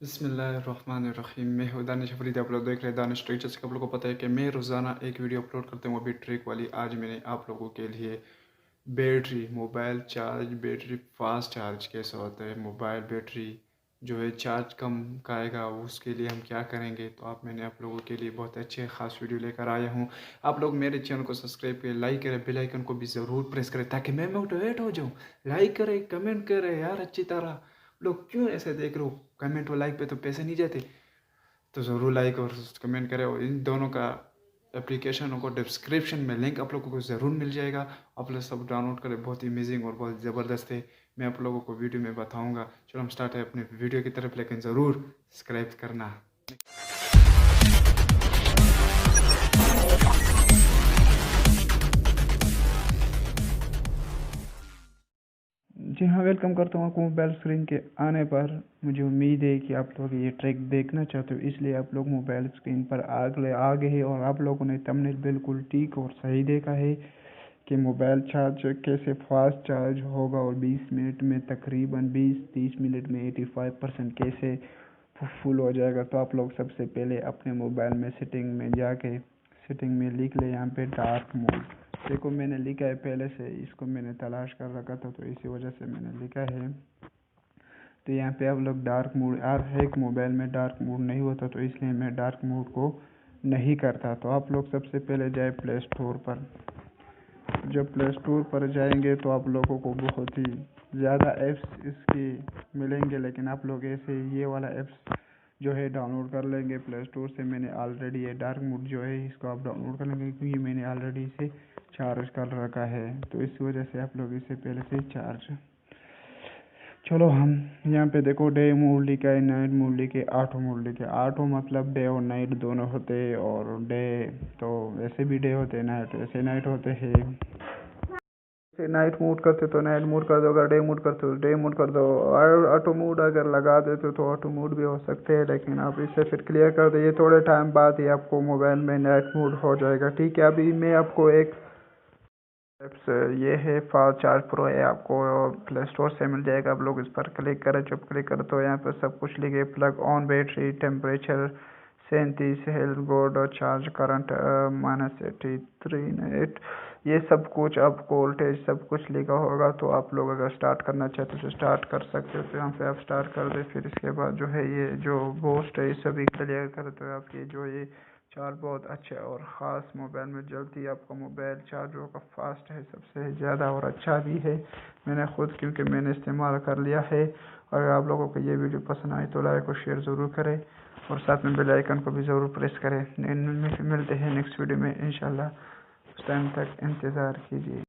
बिस्मिल्लाहिर्रहमानिर्रहीम। मैं हूँ दानिश अफरीदी। आप लोग देख रहे हैं दानिश ट्रिक। जैसे कि आप लोगों को पता है कि मैं रोज़ाना एक वीडियो अपलोड करता हूँ, वो भी ट्रिक वाली। आज मैंने आप लोगों के लिए battery mobile charge battery fast charge कैसे होता है, मोबाइल बैटरी जो है चार्ज कम खाएगा, उसके लिए हम क्या करेंगे। तो मैंने आप लोगों के लिए बहुत अच्छे ख़ास वीडियो लेकर आया हूँ। आप लोग मेरे चैनल को सब्सक्राइब करें, लाइक करें, बेल आइकन को भी ज़रूर प्रेस करें ताकि मैं मोटिवेट हो जाऊँ। लाइक करें, कमेंट करें यार अच्छी तरह। लोग क्यों ऐसे देख रहे हो, कमेंट और लाइक पे तो पैसे नहीं जाते। तो ज़रूर लाइक और कमेंट करें, और इन दोनों का एप्लीकेशन को डिस्क्रिप्शन में लिंक आप लोगों को ज़रूर मिल जाएगा। आप लोग सब डाउनलोड करें, बहुत ही अमेजिंग और बहुत ज़बरदस्त है। मैं आप लोगों को वीडियो में बताऊंगा। चलो हम स्टार्ट है अपने वीडियो की तरफ, लेकिन ज़रूर सब्सक्राइब करना। जी हाँ, वेलकम करता हूँ आपको मोबाइल स्क्रीन के आने पर। मुझे उम्मीद है कि आप लोग ये ट्रिक देखना चाहते हो, इसलिए आप लोग मोबाइल स्क्रीन पर आ गए हैं और आप लोगों ने थंबनेल बिल्कुल ठीक और सही देखा है कि मोबाइल चार्ज कैसे फास्ट चार्ज होगा और 20 मिनट में तकरीबन 20-30 मिनट में 85% कैसे फुल हो जाएगा। तो आप लोग सबसे पहले अपने मोबाइल में सेटिंग में जाके सेटिंग में लिख ले यहाँ पे डार्क मोड। देखो मैंने लिखा है पहले से, इसको मैंने तलाश कर रखा था तो इसी वजह से मैंने लिखा है। तो यहाँ पे आप लोग डार्क मोड, हर एक मोबाइल में डार्क मोड नहीं होता, तो इसलिए मैं डार्क मोड को नहीं करता। तो आप लोग सबसे पहले जाए प्ले स्टोर पर। जब प्ले स्टोर पर जाएंगे तो आप लोगों को बहुत ही ज़्यादा ऐप्स इसकी मिलेंगे, लेकिन आप लोग ऐसे ये वाला ऐप्स जो है डाउनलोड कर लेंगे प्ले स्टोर से। मैंने ऑलरेडी ये डार्क मोड जो है इसको आप डाउनलोड कर लेंगे, क्योंकि मैंने ऑलरेडी इसे चार्ज कर रखा है। तो इस वजह से आप लोग इसे पहले से चार्ज। चलो हम यहाँ पे देखो डे मोड लिखा है, नाइट मोड लिखे, ऑटो मोड लिखे। ऑटो मतलब डे और नाइट दोनों होते हैं, और डे तो ऐसे भी डे होते हैं, नाइट ऐसे नाइट होते हैं। से नाइट मोड करते तो नाइट मोड कर दो, अगर डे मोड करते तो डे मोड कर दो। और ऑटो मोड अगर लगा देते तो ऑटो मोड भी हो सकते हैं, लेकिन आप इसे फिर क्लियर कर दो। ये थोड़े टाइम बाद ही आपको मोबाइल में नाइट मोड हो जाएगा, ठीक है। अभी मैं आपको एक एप्स, ये है फास्ट चार्ज प्रो है, आपको प्ले स्टोर से मिल जाएगा। आप लोग इस पर क्लिक करें। जब क्लिक करें तो यहाँ पर सब कुछ लिखे, plug on, battery, temperature 37, health board और चार्ज करंट -83 ये सब कुछ आपको वोल्टेज सब कुछ लिखा होगा। तो आप लोग अगर स्टार्ट करना चाहते हो तो स्टार्ट कर सकते हो। तो यहाँ पे आप स्टार्ट कर दे, फिर इसके बाद जो है ये जो बूस्ट है ये सभी क्लियर करते हो। आपकी जो ये चार्ज बहुत अच्छा और ख़ास मोबाइल में जल्दी आपका मोबाइल चार्ज होगा, फास्ट है सबसे ज़्यादा और अच्छा भी है। मैंने खुद, क्योंकि मैंने इस्तेमाल कर लिया है। अगर आप लोगों को ये वीडियो पसंद आए तो लाइक और शेयर ज़रूर करें, और साथ में बेल आइकन को भी ज़रूर प्रेस करें। मिलते हैं नेक्स्ट वीडियो में इंशाल्लाह। उस टाइम तक इंतज़ार कीजिए।